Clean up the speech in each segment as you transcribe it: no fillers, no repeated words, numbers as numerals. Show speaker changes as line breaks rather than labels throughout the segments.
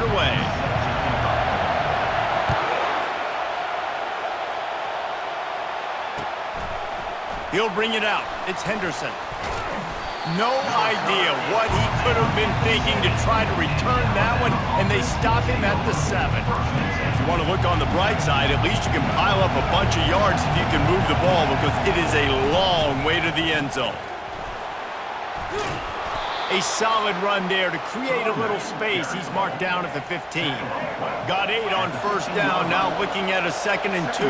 underway. He'll bring it out. It's Henderson. No idea what he could have been thinking to try to return that one, and they stop him at the 7. If you want to look on the bright side, at least you can pile up a bunch of yards if you can move the ball, because it is a long way to the end zone. A solid run there to create a little space. He's marked down at the 15. Got 8 on first down, now looking at a 2nd and 2.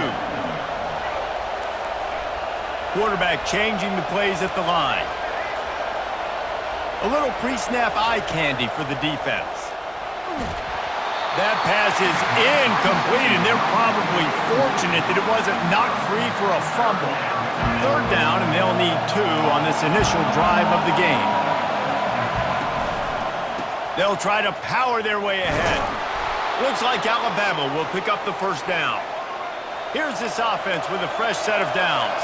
Quarterback changing the plays at the line. A little pre-snap eye candy for the defense. That pass is incomplete, and they're probably fortunate that it wasn't knocked free for a fumble. 3rd down, and they'll need 2 on this initial drive of the game. They'll try to power their way ahead. Looks like Alabama will pick up the first down. Here's this offense with a fresh set of downs.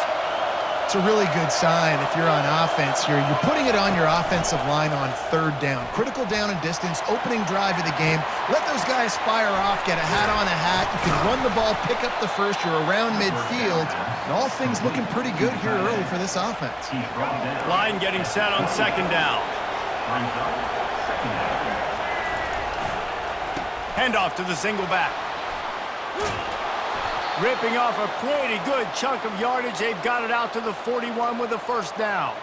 It's a really good sign if you're on offense here. You're putting it on your offensive line on 3rd down. Critical down and distance, opening drive of the game. Let those guys fire off, get a hat on a hat. You can run the ball, pick up the first. You're around midfield. And all things looking pretty good here early for this offense.
Line getting set on 2nd down. Handoff to the single back. Ripping off a pretty good chunk of yardage. They've got it out to the 41 with a first down.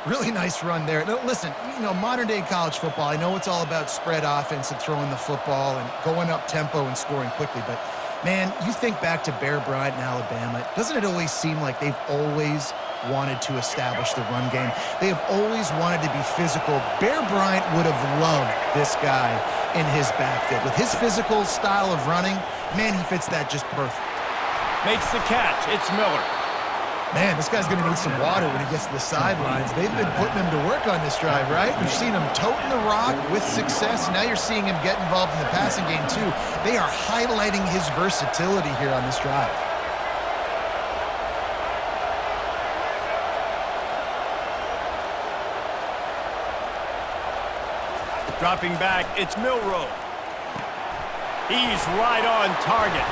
Really nice run there. Now, listen, modern-day college football, I know it's all about spread offense and throwing the football and going up tempo and scoring quickly, but, man, you think back to Bear Bryant in Alabama, doesn't it always seem like they've always wanted to establish the run game? They have always wanted to be physical. Bear Bryant would have loved this guy in his backfield. With his physical style of running, man, he fits that just perfect.
Makes the catch. It's Miller.
Man, this guy's going to need some water when he gets to the sidelines. They've been putting him to work on this drive, right? You've seen him toting the rock with success. Now you're seeing him get involved in the passing game, too. They are highlighting his versatility here on this drive.
Dropping back, it's Milroe. He's right on target.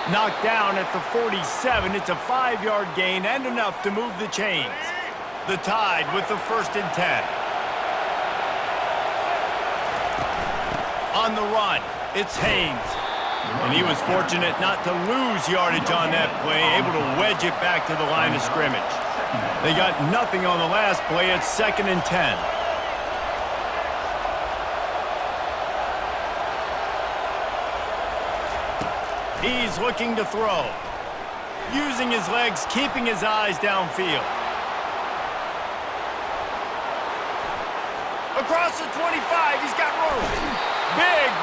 Knocked down at the 47. It's a 5-yard gain and enough to move the chains. The Tide with the 1st and 10. On the run, it's Haynes. And he was fortunate not to lose yardage on that play, able to wedge it back to the line of scrimmage. They got nothing on the last play. It's 2nd and 10. He's looking to throw. Using his legs, keeping his eyes downfield. Across the 25, he's got room.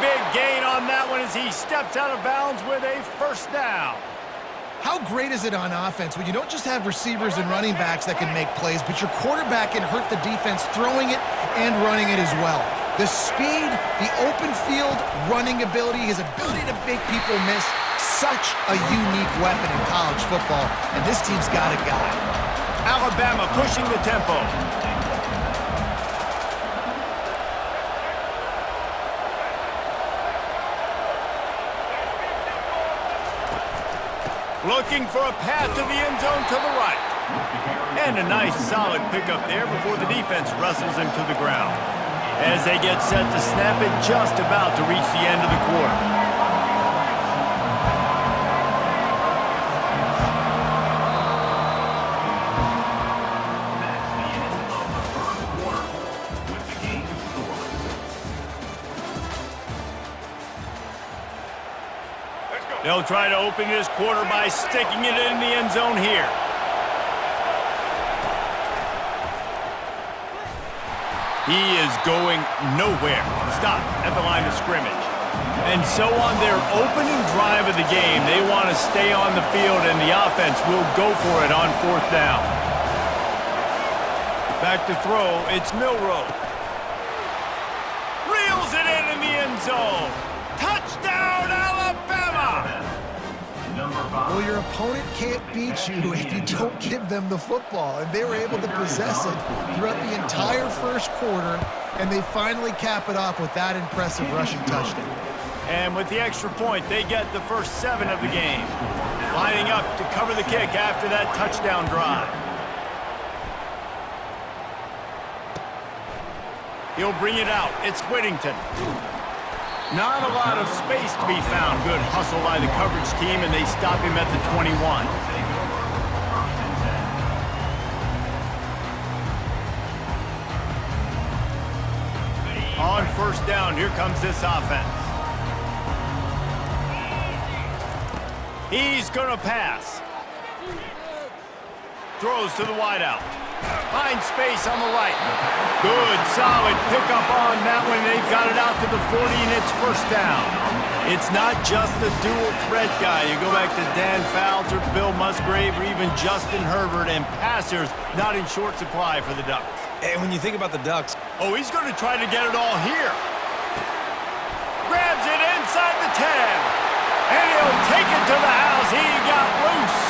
Big gain on that one as he steps out of bounds with a first down.
How great is it on offense when you don't just have receivers and running backs that can make plays, but your quarterback can hurt the defense throwing it and running it as well. The speed, the open field running ability, his ability to make people miss, such a unique weapon in college football, and this team's got a guy.
Alabama pushing the tempo. Looking for a path to the end zone to the right. And a nice solid pickup there before the defense wrestles him to the ground. As they get set to snap it, just about to reach the end of the quarter. They'll try to open this quarter by sticking it in the end zone here. He is going nowhere. Stop at the line of scrimmage. And so on their opening drive of the game, they want to stay on the field, and the offense will go for it on 4th down. Back to throw, it's Milroe. Reels it in the end zone. Touchdown, Alabama!
Well, your opponent can't beat you if you don't give them the football, and they were able to possess it throughout the entire first quarter And they finally cap it off with that impressive rushing touchdown.
And with the extra point, they get the first 7 of the game. Lining up to cover the kick after that touchdown drive. He'll bring it out. It's Whittington. Not a lot of space to be found. Good hustle by the coverage team, and they stop him at the 21. On first down, here comes this offense. He's going to pass. Throws to the wideout. Finds space on the right. Good, solid pickup on that one. They've got it out to the 40, and it's first down. It's not just the dual threat guy. You go back to Dan Fouts or Bill Musgrave or even Justin Herbert, and passers not in short supply for the Ducks.
And when you think about the Ducks...
Oh, he's going to try to get it all here. Grabs it inside the 10. And he'll take it to the house. He got loose.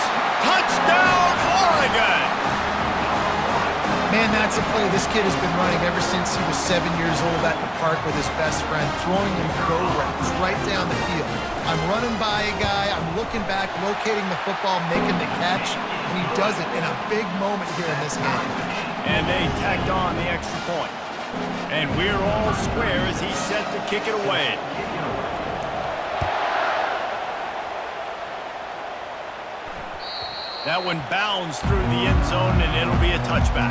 Touchdown, Oregon!
Man, that's a play this kid has been running ever since he was 7 years old at the park with his best friend, throwing him go routes right down the field. I'm running by a guy, I'm looking back, locating the football, making the catch, and he does it in a big moment here in this game.
And they tacked on the extra point. And we're all square as he's set to kick it away. That one bounds through the end zone, and it'll be a touchback.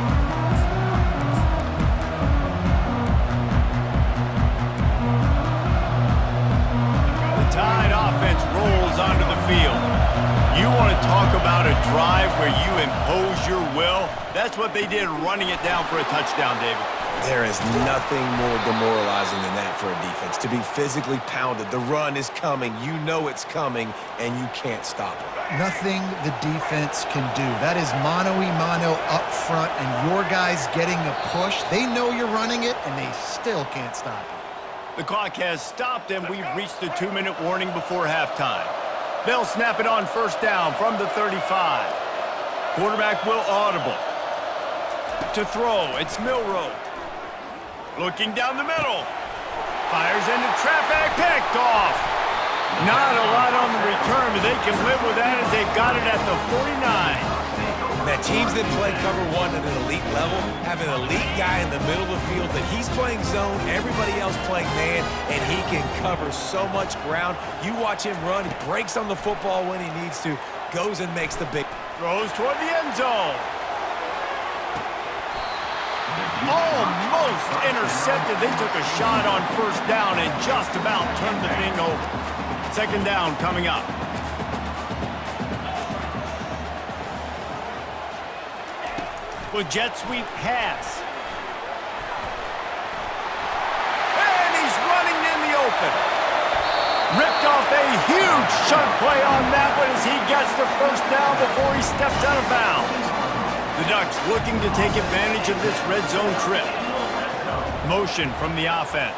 The Tide offense rolls onto the field. You want to talk about a drive where you impose your will? That's what they did, running it down for a touchdown, David.
There is nothing more demoralizing than that for a defense. To be physically pounded, the run is coming, you know it's coming, and you can't stop it.
Nothing the defense can do. That is mano-a-mano up front, and your guys getting a push. They know you're running it, and they still can't stop it.
The clock has stopped, and we've reached the 2-minute warning before halftime. They'll snap it on first down from the 35. Quarterback will audible. To throw, it's Milroe. Looking down the middle. Fires into traffic, picked off. Not a lot on the return, but they can live with that as they've got it at the 49.
Now, teams that play cover one at an elite level have an elite guy in the middle of the field that he's playing zone, everybody else playing man, and he can cover so much ground. You watch him run, he breaks on the football when he needs to, goes and makes the big...
Throws toward the end zone. Almost intercepted. They took a shot on first down and just about turned the thing over. Second down coming up. With jet sweep pass. And he's running in the open. Ripped off a huge chunk play on that one as he gets the first down before he steps out of bounds. The Ducks looking to take advantage of this red zone trip. Motion from the offense.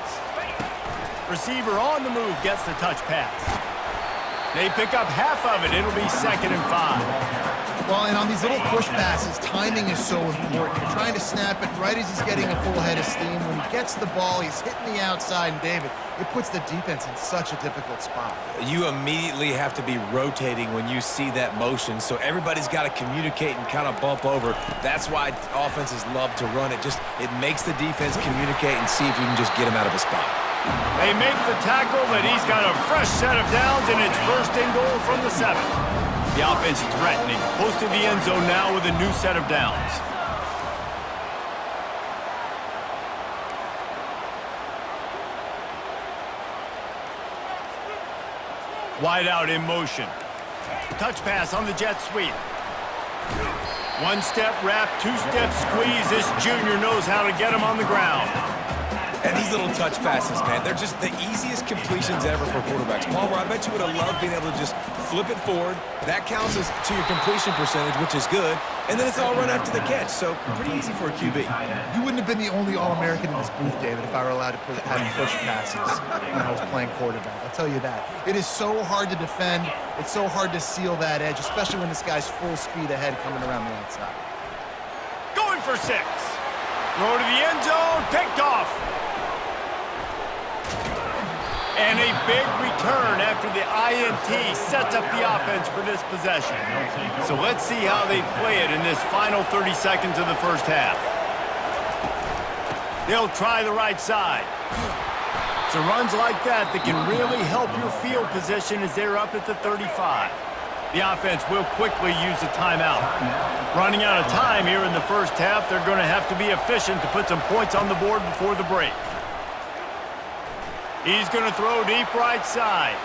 Receiver on the move gets the touch pass. They pick up half of it. It'll be 2nd and 5.
Well, and on these little push passes, timing is so important. You're trying to snap it right as he's getting a full head of steam. When he gets the ball, he's hitting the outside, and David, it puts the defense in such a difficult spot.
You immediately have to be rotating when you see that motion, so everybody's got to communicate and kind of bump over. That's why offenses love to run it. It makes the defense communicate and see if you can just get him out of a spot.
They make the tackle, but he's got a fresh set of downs, and it's 1st and goal from the 7. The offense threatening, close to the end zone now with a new set of downs. Wide out in motion. Touch pass on the jet sweep. 1-step wrap, 2-step squeeze. This junior knows how to get him on the ground.
And these little touch passes, man, they're just the easiest completions ever for quarterbacks. Palmer, I bet you would have loved being able to just flip it forward. That counts as to your completion percentage, which is good. And then it's all run after the catch, so pretty easy for a QB.
You wouldn't have been the only All-American in this booth, David, if I were allowed to have push passes when I was playing quarterback. I'll tell you that. It is so hard to defend. It's so hard to seal that edge, especially when this guy's full speed ahead coming around the outside.
Going for 6. Throw to the end zone, picked off. And a big return after the INT sets up the offense for this possession. So let's see how they play it in this final 30 seconds of the first half. They'll try the right side. So runs like that can really help your field position as they're up at the 35. The offense will quickly use a timeout. Running out of time here in the first half, they're going to have to be efficient to put some points on the board before the break. He's going to throw deep right side.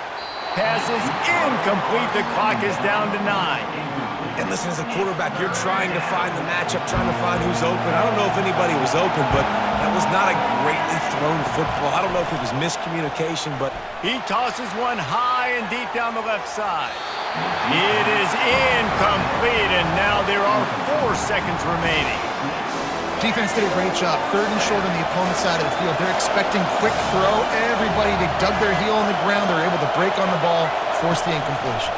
Pass is incomplete. The clock is down to 9.
And listen, as a quarterback, you're trying to find the matchup, trying to find who's open. I don't know if anybody was open, but that was not a greatly thrown football. I don't know if it was miscommunication, but
he tosses one high and deep down the left side. It is incomplete, and now there are 4 seconds remaining.
Defense did a great job. 3rd and short on the opponent's side of the field. They're expecting quick throw. Everybody, they dug their heel on the ground. They're able to break on the ball, force the incompletion.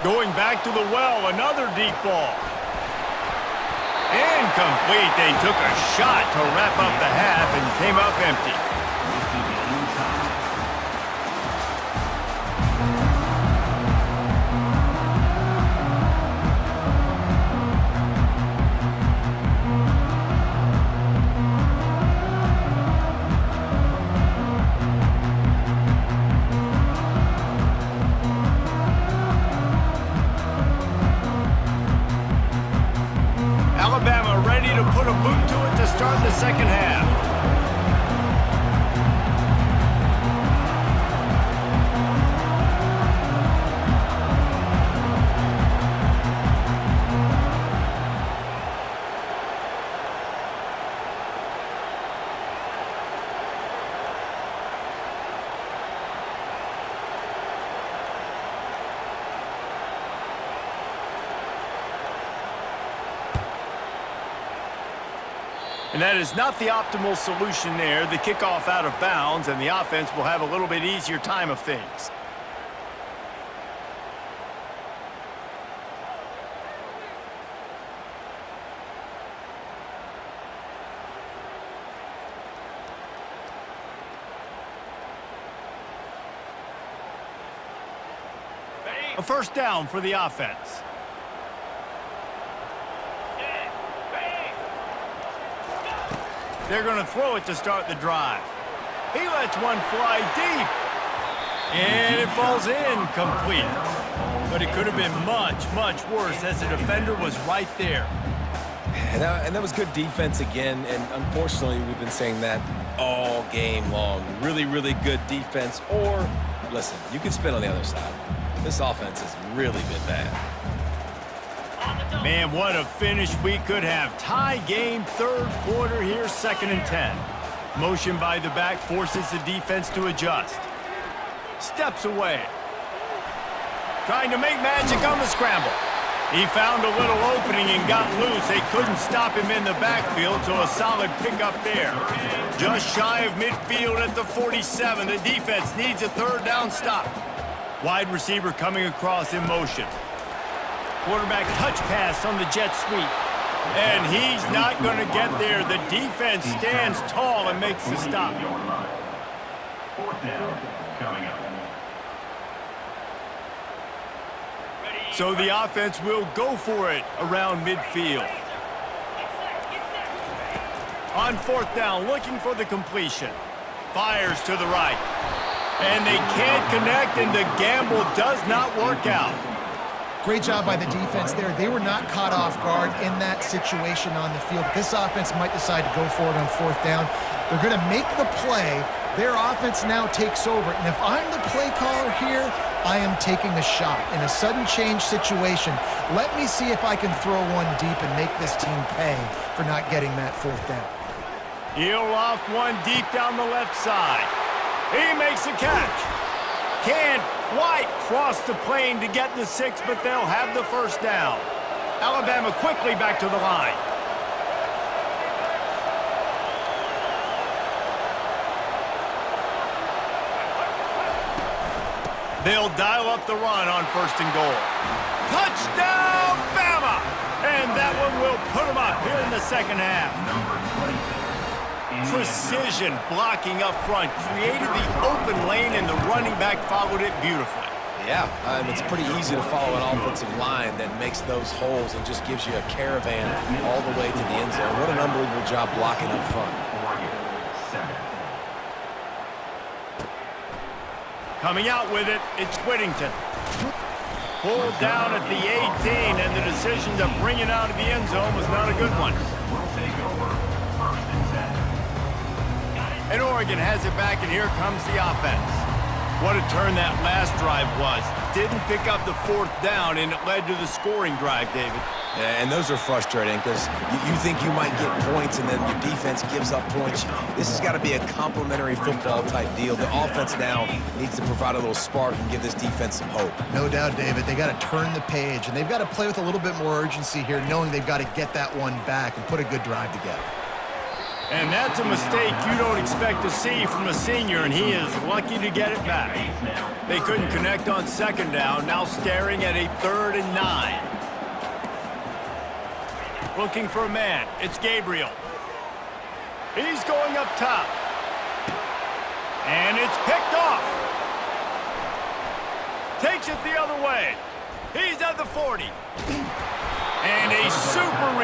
Going back to the well, another deep ball. Incomplete. They took a shot to wrap up the half and came up empty. Alabama ready to put a boot to it to start the second half. And that is not the optimal solution there. The kickoff out of bounds, and the offense will have a little bit easier time of things. A first down for the offense. They're going to throw it to start the drive. He lets one fly deep. And it falls incomplete. But it could have been much, much worse as the defender was right there.
And that was good defense again. And unfortunately, we've been saying that all game long. Really, really good defense. Or, listen, you can spin on the other side. This offense has really been bad.
Man, what a finish we could have. Tie game, 3rd quarter here, 2nd and 10. Motion by the back forces the defense to adjust. Steps away. Trying to make magic on the scramble. He found a little opening and got loose. They couldn't stop him in the backfield, so a solid pickup there. Just shy of midfield at the 47. The defense needs a 3rd down stop. Wide receiver coming across in motion. Quarterback touch pass on the jet sweep. And he's not going to get there. The defense stands tall and makes the stop.
4th down coming up.
So the offense will go for it around midfield. On 4th down, looking for the completion. Fires to the right. And they can't connect, and the gamble does not work out.
Great job by the defense there. They were not caught off guard in that situation on the field. This offense might decide to go for it on 4th down. They're going to make the play. Their offense now takes over. And if I'm the play caller here, I am taking a shot. In a sudden change situation, let me see if I can throw one deep and make this team pay for not getting that 4th down.
He'll loft one deep down the left side. He makes a catch. Can't quite cross the plane to get the 6, but they'll have the 1st down. Alabama quickly back to the line. They'll dial up the run on 1st and goal. Touchdown, Bama! And that one will put them up here in the the second half. Precision blocking up front, created the open lane, and the running back followed it beautifully.
Yeah, it's pretty easy to follow an offensive line that makes those holes and just gives you a caravan all the way to the end zone. What an unbelievable job blocking up front.
Coming out with it, it's Whittington. Pulled down at the 18, and the decision to bring it out of the end zone was not a good one. And Oregon has it back, and here comes the offense. What a turn that last drive was. Didn't pick up the fourth down, and it led to the scoring drive, David.
Yeah, and those are frustrating because you think you might get points and then your defense gives up points. This has got to be a complementary football type deal. The offense now needs to provide a little spark and give this defense some hope.
No doubt, David. They got to turn the page, and they've got to play with a little bit more urgency here, knowing they've got to get that one back and put a good drive together.
And that's a mistake you don't expect to see from a senior, and he is lucky to get it back. They couldn't connect on second down, now staring at a 3rd and 9. Looking for a man. It's Gabriel. He's going up top. And it's picked off. Takes it the other way. He's at the 40. And a super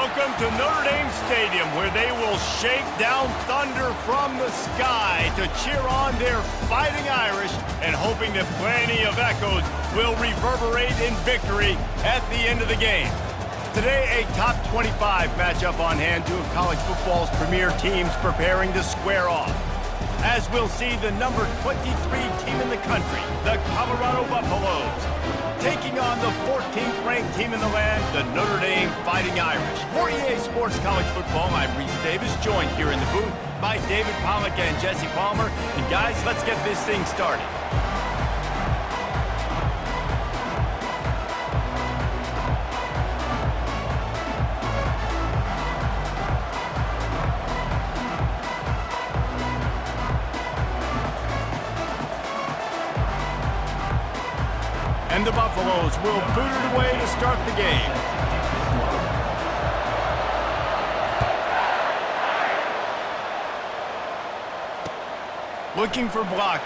Welcome to Notre Dame Stadium, where they will shake down thunder from the sky to cheer on their Fighting Irish and hoping that plenty of echoes will reverberate in victory at the end of the game. Today, a top 25 matchup on hand, two of college football's premier teams preparing to square off. As we'll see the number 23 team in the country, the Colorado Buffaloes, taking on the 14th ranked team in the land, the Notre Dame Fighting Irish. For EA Sports College Football, I'm Reese Davis, joined here in the booth by David Pollack and Jesse Palmer. And guys, let's get this thing started. And the Buffaloes will boot it away to start the game. Looking for blockers.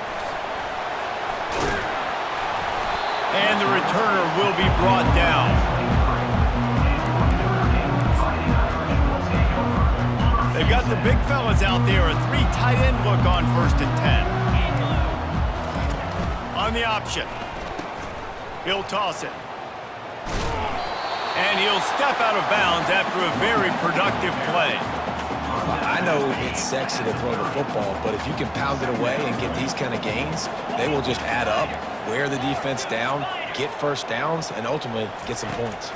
And the returner will be brought down. They've got the big fellas out there, a 3 tight end look on 1st and 10. On the option. He'll toss it. And he'll step out of bounds after a very productive play.
I know it's sexy to throw the football, but if you can pound it away and get these kind of gains, they will just add up, wear the defense down, get first downs, and ultimately get some points.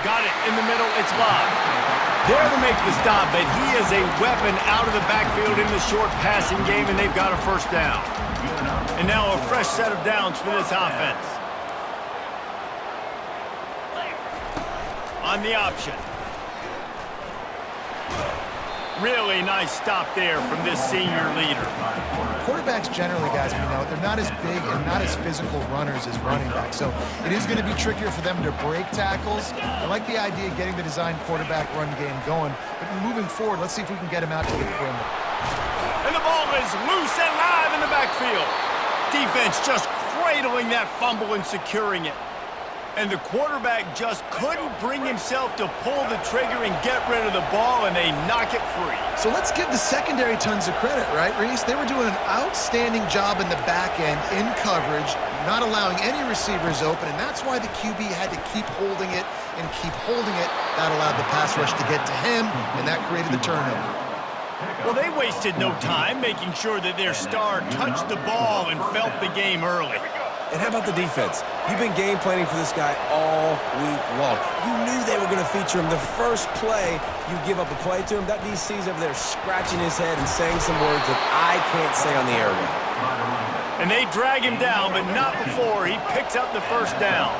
Got it in the middle. It's Love. There to make the stop, but he is a weapon out of the backfield in the short passing game, and they've got a first down. And now a fresh set of downs for this offense. On the option. Really nice stop there from this senior leader.
Quarterbacks generally, guys, we know, they're not as big and not as physical runners as running backs. So it is going to be trickier for them to break tackles. I like the idea of getting the design quarterback run game going. But moving forward, let's see if we can get him out to the perimeter.
And the ball is loose and live in the backfield. Defense just cradling that fumble and securing it. And the quarterback just couldn't bring himself to pull the trigger and get rid of the ball, and they knock it free.
So let's give the secondary tons of credit, right, Reese? They were doing an outstanding job in the back end, in coverage, not allowing any receivers open, and that's why the QB had to keep holding it and keep holding it. That allowed the pass rush to get to him, and that created the turnover.
Well, they wasted no time making sure that their star touched the ball and felt the game early.
And how about the defense? You've been game planning for this guy all week long. You knew they were going to feature him. The first play, you give up a play to him, that DC's over there scratching his head and saying some words that I can't say on the airway.
And they drag him down, but not before he picks up the first down.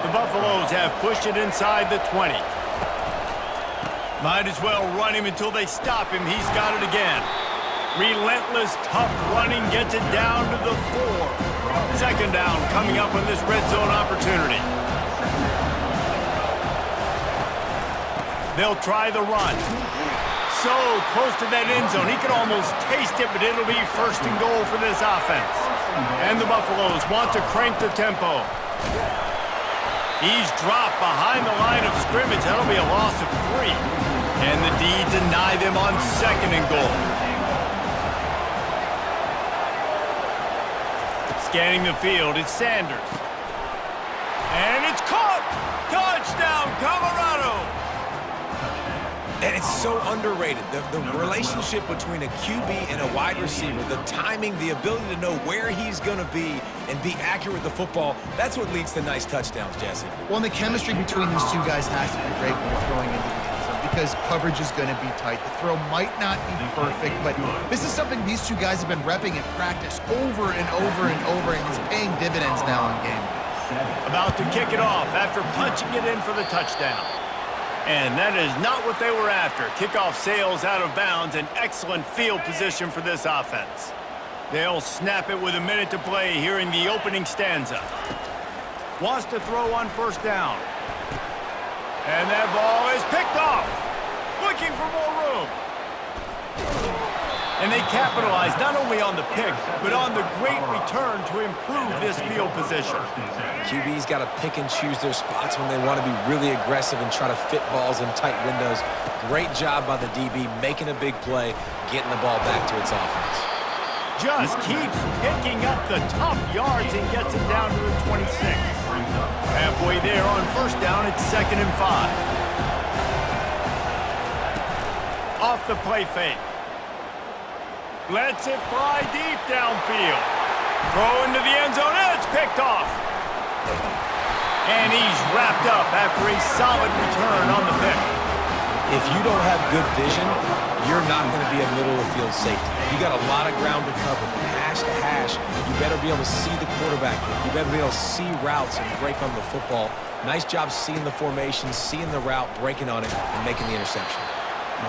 The Buffaloes have pushed it inside the 20. Might as well run him until they stop him. He's got it again. Relentless, tough running gets it down to the 4. Second down coming up on this red zone opportunity. They'll try the run. So close to that end zone. He could almost taste it, but it'll be 1st and goal for this offense. And the Buffaloes want to crank the tempo. He's dropped behind the line of scrimmage. That'll be a loss of 3. And the D deny them on 2nd and goal. Scanning the field, it's Sanders. And it's caught! Touchdown, Colorado!
And it's so underrated. The relationship between a QB and a wide receiver, the timing, the ability to know where he's going to be and be accurate with the football, that's what leads to nice touchdowns, Jesse.
Well, and the chemistry between these two guys has to be great when you're throwing into the end zone because coverage is going to be tight. The throw might not be perfect, but this is something these two guys have been repping in practice over and over and over, and it's paying dividends now in game day.
About to kick it off after punching it in for the touchdown. And that is not what they were after. Kickoff sails out of bounds, an excellent field position for this offense. They'll snap it with a minute to play here in the opening stanza. Wants to throw on 1st down. And that ball is picked off. Looking for more room. And they capitalized not only on the pick, but on the great return to improve this field position.
QB's got to pick and choose their spots when they want to be really aggressive and try to fit balls in tight windows. Great job by the DB making a big play, getting the ball back to its offense.
Just keeps picking up the tough yards and gets it down to the 26. Halfway there on first down, it's 2nd and 5. Off the play fake. Lets it fly deep downfield. Throw into the end zone, and it's picked off. And he's wrapped up after a solid return on the pick.
If you don't have good vision, you're not going to be a middle-of-the-field safety. You got a lot of ground to cover from hash to hash. You better be able to see the quarterback. You better be able to see routes and break on the football. Nice job seeing the formation, seeing the route, breaking on it, and making the interception.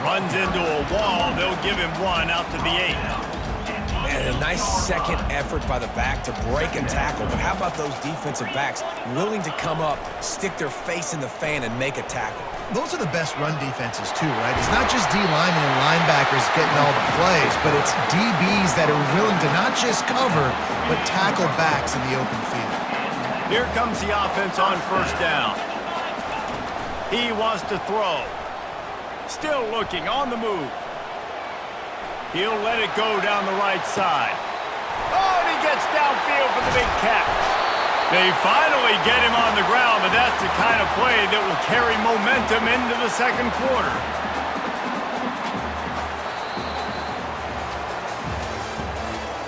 Runs into a wall. They'll give him one out to the 8.
And a nice second effort by the back to break and tackle. But how about those defensive backs willing to come up, stick their face in the fan, and make a tackle?
Those are the best run defenses too, right? It's not just D linemen and linebackers getting all the plays, but it's DBs that are willing to not just cover, but tackle backs in the open field.
Here comes the offense on first down. He wants to throw. Still looking, on the move. He'll let it go down the right side. Oh, and he gets downfield for the big catch. They finally get him on the ground, but that's the kind of play that will carry momentum into the second quarter.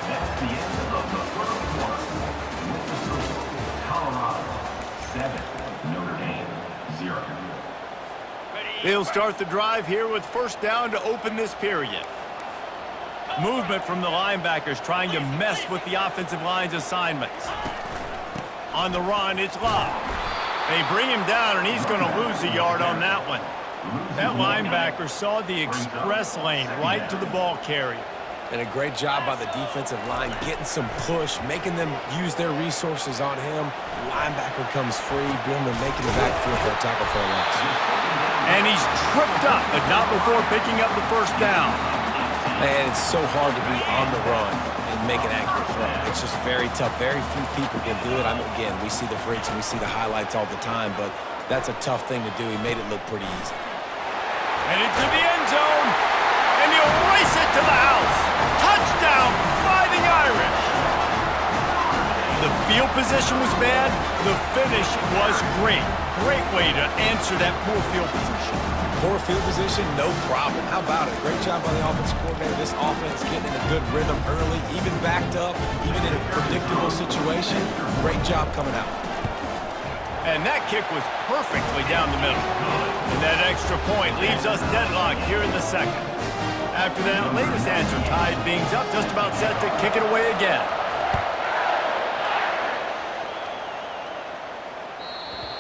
That's the end of the first quarter. Colorado 7, Notre Dame 0.
They'll start the drive here with first down to open this period. Movement from the linebackers trying to mess with the offensive line's assignments. On the run, it's Love. They bring him down, and he's going to lose a yard on that one. That linebacker saw the express lane right to the ball carrier.
And a great job by the defensive line, getting some push, making them use their resources on him. Linebacker comes free, boom, and making the backfield for a tackle for a loss.
And he's tripped up, but not before picking up the first down.
And it's so hard to be on the run and make an accurate throw. It's just very tough. Very few people can do it. Again, we see the freaks and we see the highlights all the time, but that's a tough thing to do. He made it look pretty easy.
And into the end zone, and he'll race it to the house. Touchdown, Fighting Irish. The field position was bad. The finish was great. Great way to answer that poor field position.
Poor field position, no problem. How about it? Great job by the offensive coordinator. This offense getting in a good rhythm early, even backed up, even in a predictable situation. Great job coming out.
And that kick was perfectly down the middle. And that extra point leaves us deadlocked here in the second. After that latest answer tied things up, just about set to kick it away again.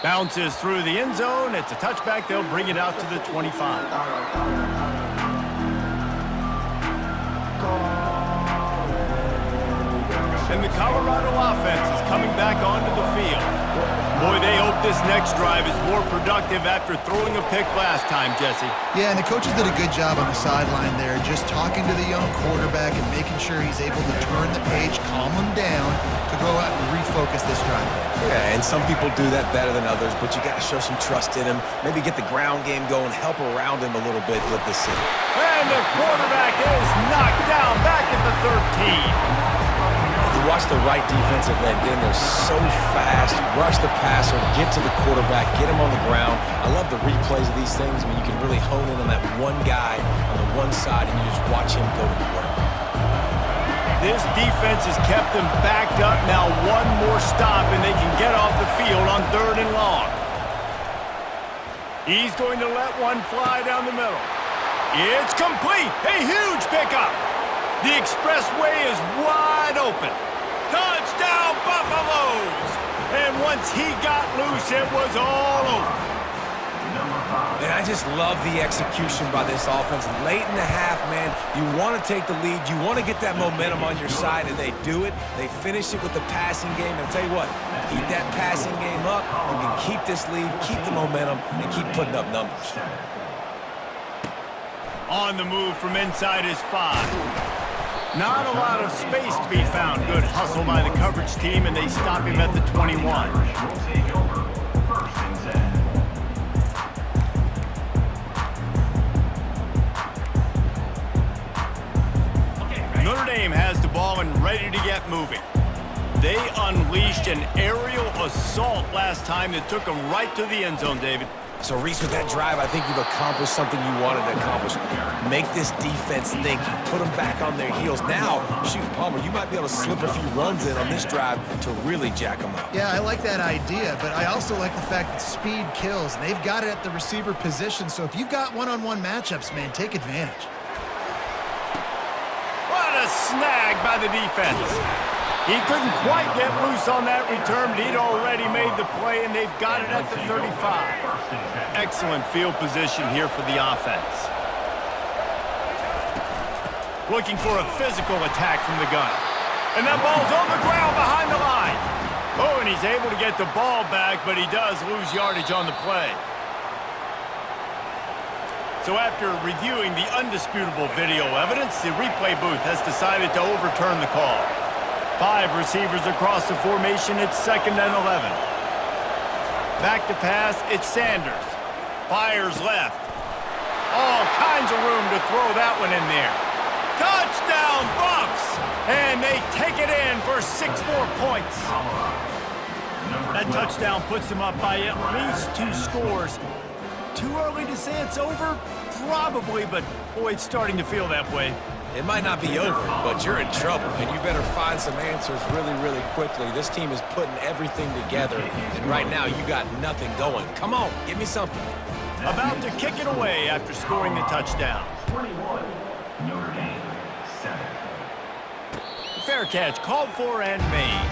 Bounces through the end zone. It's a touchback. They'll bring it out to the 25. And the Colorado offense is coming back onto the field. Boy, they hope this next drive is more productive after throwing a pick last time, Jesse.
Yeah, and the coaches did a good job on the sideline there, just talking to the young quarterback and making sure he's able to turn the page, calm him down, to go out and refocus this drive.
Yeah, and some people do that better than others, but you got to show some trust in him. Maybe get the ground game going, help around him a little bit with the city.
And the quarterback is knocked down back at the 13.
You watch the right defensive end get in there so fast, rush the passer, get to the quarterback, get him on the ground. I love the replays of these things when you can really hone in on that one guy on the one side and you just watch him go to work.
This defense has kept them backed up. Now one more stop and they can get off the field on 3rd and long. He's going to let one fly down the middle. It's complete. A huge pickup. The expressway is wide open. Touchdown, Buffaloes! And once he got loose, it was all over.
And I just love the execution by this offense. Late in the half, man, you want to take the lead. You want to get that momentum on your side, and they do it. They finish it with the passing game. And I'll tell you what, keep that passing game up. You can keep this lead, keep the momentum, and keep putting up numbers.
On the move from inside his 5. Not a lot of space to be found. Good hustle by the coverage team, and they stop him at the 21.
Will take over. First and 10.
Notre Dame has the ball and ready to get moving. They unleashed an aerial assault last time that took them right to the end zone, David.
So, Reese, with that drive, I think you've accomplished something you wanted to accomplish. Make this defense think. You put them back on their heels. Now, shoot, Palmer, you might be able to slip a few runs in on this drive to really jack them up.
Yeah, I like that idea, but I also like the fact that speed kills. They've got it at the receiver position, so if you've got one-on-one matchups, man, take advantage.
What a snag by the defense. He couldn't quite get loose on that return, but he'd already made the play, and they've got it at the 35. Excellent field position here for the offense. Looking for a physical attack from the gun. And that ball's on the ground behind the line. Oh, and he's able to get the ball back, but he does lose yardage on the play. So after reviewing the undisputable video evidence, the replay booth has decided to overturn the call. 5 receivers across the formation. It's 2nd and 11. Back to pass. It's Sanders. Fires left. All kinds of room to throw that one in there. Touchdown, Buffs! And they take it in for 6 more points. That touchdown puts them up by at least 2 scores. Too early to say it's over? Probably, but boy, it's starting to feel that way.
It might not be over, but you're in trouble, and you better find some answers really, really quickly. This team is putting everything together, and right now you got nothing going. Come on, give me something.
About to kick it away after scoring the touchdown.
21. Notre Dame 7.
Fair catch called for and made.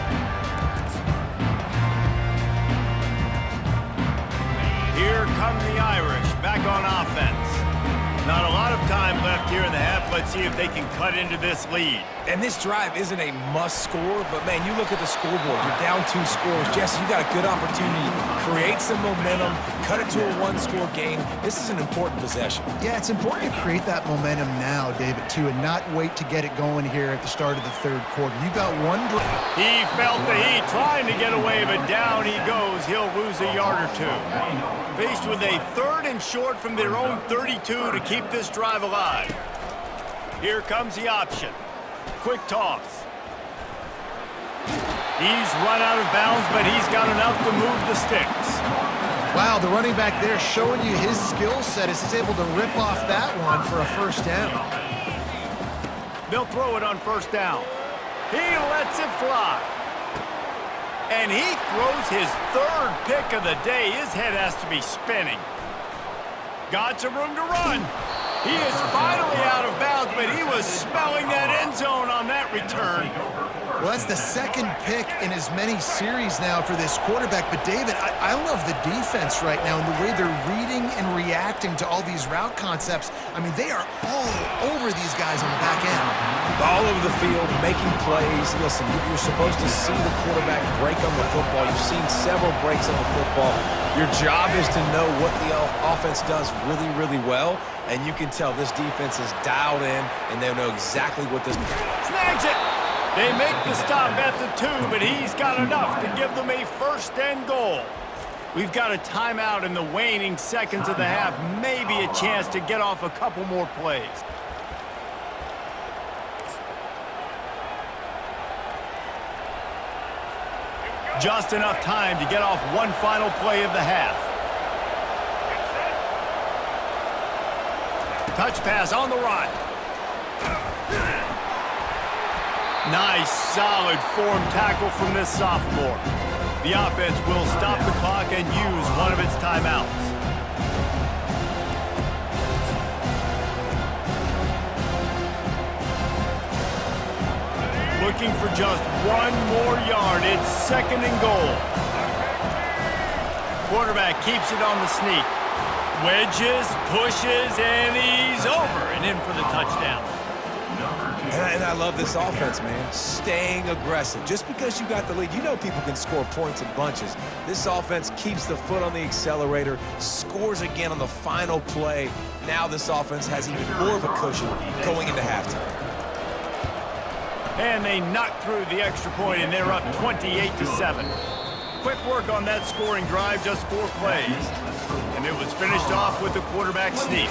Here come the Irish back on offense. Not a lot of time left here in the half. Let's see if they can cut into this lead.
And this drive isn't a must score, but man, you look at the scoreboard, you're down 2 scores. Jesse, you got a good opportunity. Create some momentum, cut it to a 1-score game. This is an important possession.
Yeah, it's important to create that momentum now, David, too, and not wait to get it going here at the start of the 3rd quarter. You got one drive.
He felt the heat trying to get away, but down he goes. He'll lose a yard or 2. Faced with a 3rd and short from their own 32 to keep this drive alive. Here comes the option. Quick toss. He's run out of bounds, but he's got enough to move the sticks.
Wow, the running back there showing you his skill set as he's able to rip off that one for a 1st down.
They'll throw it on 1st down. He lets it fly. And he throws his 3rd pick of the day. His head has to be spinning. Got some room to run. He is finally out of bounds, but he was smelling that end zone on that return.
Well, that's the 2nd pick in as many series now for this quarterback. But, David, I love the defense right now and the way they're reading and reacting to all these route concepts. I mean, they are all over these guys on the back end.
All over the field, making plays. Listen, you're supposed to see the quarterback break on the football. You've seen several breaks on the football. Your job is to know what the offense does really, really well. And you can tell this defense is dialed in, and they know exactly what this...
Snags it! They make the stop at the 2, but he's got enough to give them a 1st and goal. We've got a timeout in the waning seconds of the half. Maybe a chance to get off a couple more plays. Just enough time to get off one final play of the half. Touch pass on the run. Nice, solid form tackle from this sophomore. The offense will stop the clock and use one of its timeouts. Looking for just 1 more yard. It's 2nd and goal. Quarterback keeps it on the sneak. Wedges, pushes, and he's over and in for the touchdown.
And I love this offense, man. Staying aggressive. Just because you got the lead, you know people can score points in bunches. This offense keeps the foot on the accelerator, scores again on the final play. Now this offense has even more of a cushion going into halftime.
And they knocked through the extra point, and they're up 28-7. Quick work on that scoring drive, just 4 plays. And it was finished off with the quarterback sneak.